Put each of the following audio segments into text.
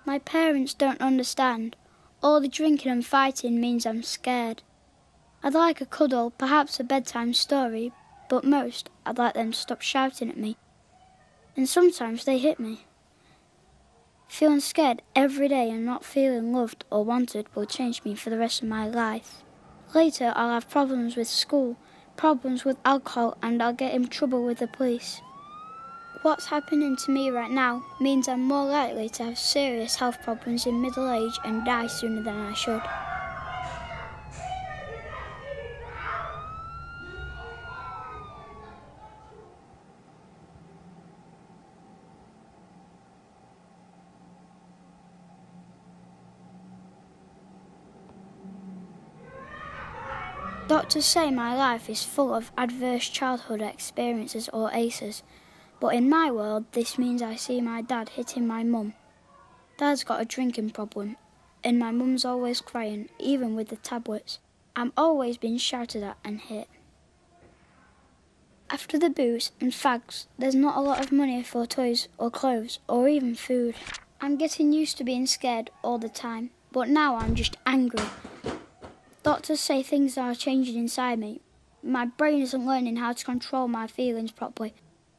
My parents don't understand. All the drinking and fighting means I'm scared. I'd like a cuddle, perhaps a bedtime story, but most I'd like them to stop shouting at me. And sometimes they hit me. Feeling scared every day and not feeling loved or wanted will change me for the rest of my life. Later I'll have problems with school, problems with alcohol, and I'll get in trouble with the police. What's happening to me right now means I'm more likely to have serious health problems in middle age and die sooner than I should. Doctors say my life is full of adverse childhood experiences or ACEs, but in my world this means I see my dad hitting my mum. Dad's got a drinking problem, and my mum's always crying, even with the tablets. I'm always being shouted at and hit. After the booze and fags, there's not a lot of money for toys or clothes or even food. I'm getting used to being scared all the time, but now I'm just angry. Doctors say things are changing inside me. My brain isn't learning how to control my feelings properly.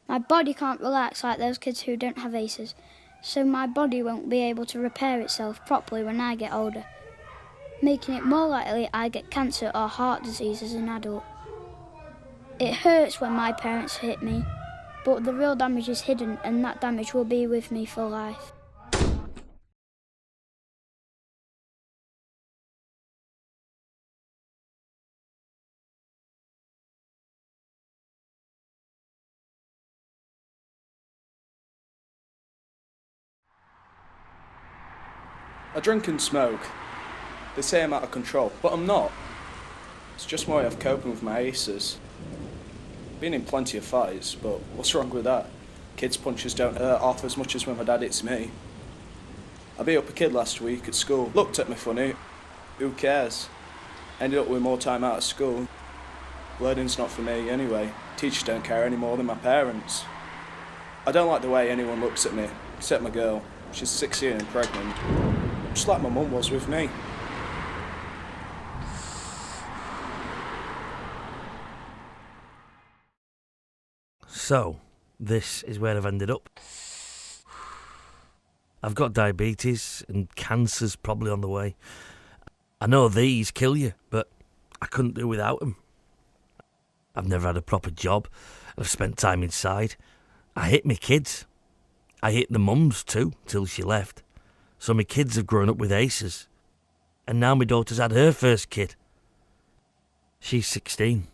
My body can't relax like those kids who don't have ACEs, so my body won't be able to repair itself properly when I get older, making it more likely I get cancer or heart disease as an adult. It hurts when my parents hit me, but the real damage is hidden, and that damage will be with me for life. I drink and smoke. They say I'm out of control, but I'm not. It's just my way of coping with my ACEs. Been in plenty of fights, but what's wrong with that? Kids' punches don't hurt half as much as when my dad hits me. I beat up a kid last week at school. Looked at me funny. Who cares? Ended up with more time out of school. Learning's not for me anyway. Teachers don't care any more than my parents. I don't like the way anyone looks at me, except my girl. She's 16 and pregnant. Just like my mum was with me. So, this is where I've ended up. I've got diabetes and cancer's probably on the way. I know these kill you, but I couldn't do without them. I've never had a proper job. I've spent time inside. I hit my kids. I hit the mums too, till she left. So my kids have grown up with ACEs. And now my daughter's had her first kid. She's 16.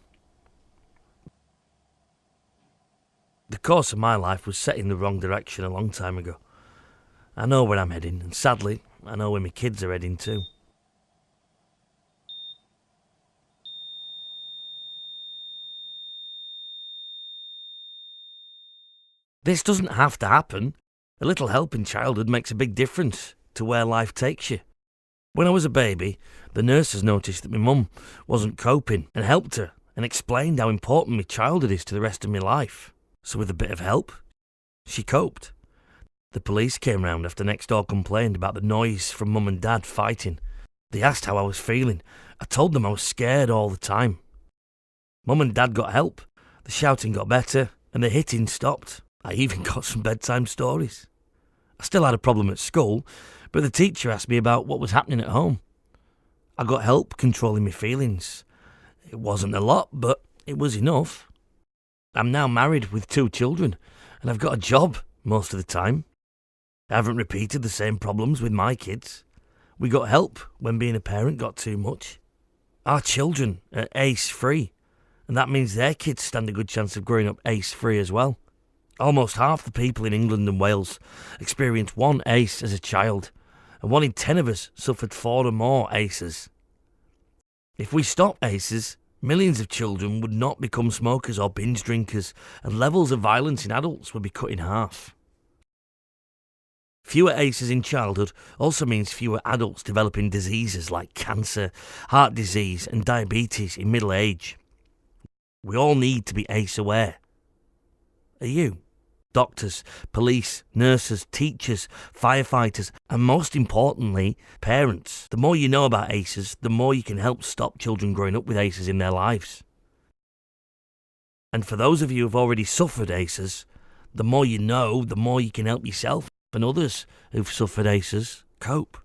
The course of my life was set in the wrong direction a long time ago. I know where I'm heading, and sadly, I know where my kids are heading too. This doesn't have to happen. A little help in childhood makes a big difference to where life takes you. When I was a baby, the nurses noticed that my mum wasn't coping and helped her and explained how important my childhood is to the rest of my life. So with a bit of help, she coped. The police came round after next door complained about the noise from mum and dad fighting. They asked how I was feeling. I told them I was scared all the time. Mum and dad got help. The shouting got better and the hitting stopped. I even got some bedtime stories. I still had a problem at school, but the teacher asked me about what was happening at home. I got help controlling my feelings. It wasn't a lot, but it was enough. I'm now married with 2 children, and I've got a job most of the time. I haven't repeated the same problems with my kids. We got help when being a parent got too much. Our children are ACE-free, and that means their kids stand a good chance of growing up ACE-free as well. Almost half the people in England and Wales experienced 1 ACE as a child, and 1 in 10 of us suffered 4 or more ACEs. If we stop ACEs, millions of children would not become smokers or binge drinkers, and levels of violence in adults would be cut in half. Fewer ACEs in childhood also means fewer adults developing diseases like cancer, heart disease and diabetes in middle age. We all need to be ACE aware. Are you? doctors, police, nurses, teachers, firefighters, and most importantly, parents. The more you know about ACEs, the more you can help stop children growing up with ACEs in their lives. And for those of you who've already suffered ACEs, the more you know, the more you can help yourself and others who've suffered ACEs cope.